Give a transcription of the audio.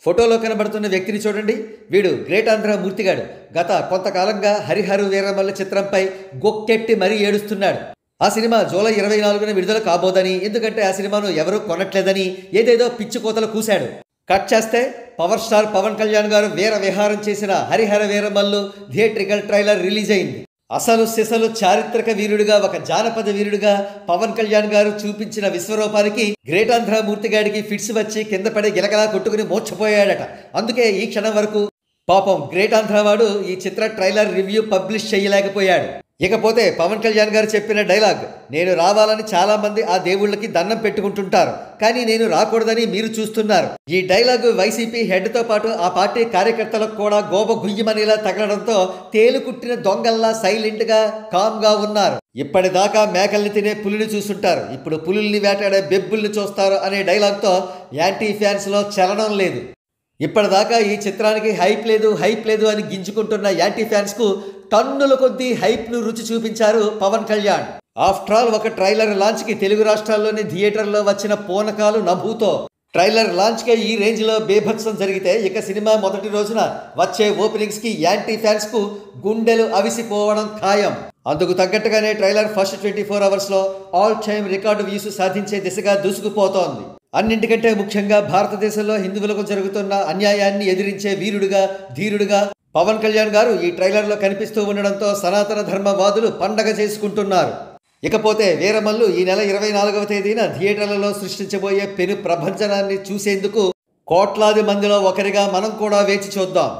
ఫోటోలో కనబడుతున్న వ్యక్తిని చూడండి. వీడు గ్రేట్ ఆంధ్ర మూర్తిగాడు. గత కొంతకాలంగా హరిహర వీరమల్లు చిత్రంపై గొక్కెట్టి మరీ ఏడుస్తున్నాడు. ఆ సినిమా జూలై 24న విడుదల కాబోదని, ఎందుకంటే ఆ సినిమాను ఎవరూ కొనట్లేదని ఏదేదో పిచ్చి కోతలు కూశాడు. కట్ చేస్తే పవర్ స్టార్ పవన్ కళ్యాణ్ గారు వీర విహారం చేసిన Harihara Veeramallu theatrical trailer release అయింది. అసలు సిసలు చారిత్రక వీరుడిగా, ఒక జానపద వీరుడిగా పవన్ కళ్యాణ్ గారు చూపించిన విశ్వరూపానికి గ్రేట్ ఆంధ్ర మూర్తిగాడికి ఫిట్స్ వచ్చి కింద పడి గిలగలా కొట్టుకుని మోర్చపోయాడట. అందుకే ఈ క్షణం వరకు పాపం గ్రేట్ ఆంధ్ర వాడు ఈ చిత్ర ట్రైలర్ రివ్యూ పబ్లిష్ చేయలేకపోయాడు. ఇకపోతే పవన్ కళ్యాణ్ గారు చెప్పిన డైలాగ్, నేను రావాలని చాలా మంది ఆ దేవుళ్ళకి దండం పెట్టుకుంటుంటారు, కానీ నేను రాకూడదని మీరు చూస్తున్నారు. ఈ డైలాగ్ వైసీపీ హెడ్తో పాటు ఆ పార్టీ కార్యకర్తలకు కూడా గోబ గుయ్యమనేలా తగలడంతో తేలుకుట్టిన దొంగల్లా సైలెంట్గా కామ్గా ఉన్నారు. ఇప్పటిదాకా మేకల్ని తినే పులిని చూస్తుంటారు, ఇప్పుడు పులుల్ని వేటాడే బెబ్బుల్ని చూస్తారు అనే డైలాగ్తో యాంటీ ఫ్యాన్స్లో చలనం లేదు. ఇప్పటిదాకా ఈ చిత్రానికి హైప్ లేదు అని గింజుకుంటున్న యాంటీ ఫ్యాన్స్కు టన్నుల కొద్దీ హైప్ను రుచి చూపించారు పవన్ కళ్యాణ్. ఆఫ్టర్ ఆల్ ఒక ట్రైలర్ లాంచ్కి తెలుగు రాష్ట్రాల్లోని థియేటర్లో వచ్చిన పూనకాలు నభూతో. ట్రైలర్ లాంచ్కే ఈ రేంజ్లో బేభత్సం జరిగితే ఇక సినిమా మొదటి రోజున వచ్చే ఓపెనింగ్స్కి యాంటీ ఫ్యాన్స్కు గుండెలు అవిసిపోవడం ఖాయం. అందుకు తగ్గట్టుగానే ట్రైలర్ ఫస్ట్ 24 అవర్స్లో ఆల్ టైమ్ రికార్డు వ్యూస్ సాధించే దిశగా దూసుకుపోతోంది. అన్నింటికంటే ముఖ్యంగా భారతదేశంలో హిందువులకు జరుగుతున్న అన్యాయాన్ని ఎదిరించే వీరుడుగా, ధీరుడుగా పవన్ కళ్యాణ్ గారు ఈ ట్రైలర్లో కనిపిస్తూ ఉండడంతో సనాతన ధర్మవాదులు పండగ చేసుకుంటున్నారు. ఇకపోతే వీరమల్లు ఈ నెల 24వ తేదీన థియేటర్లలో సృష్టించబోయే పెను ప్రభంజనాన్ని చూసేందుకు కోట్లాది మందిలో ఒకరిగా మనం కూడా వేచి చూద్దాం.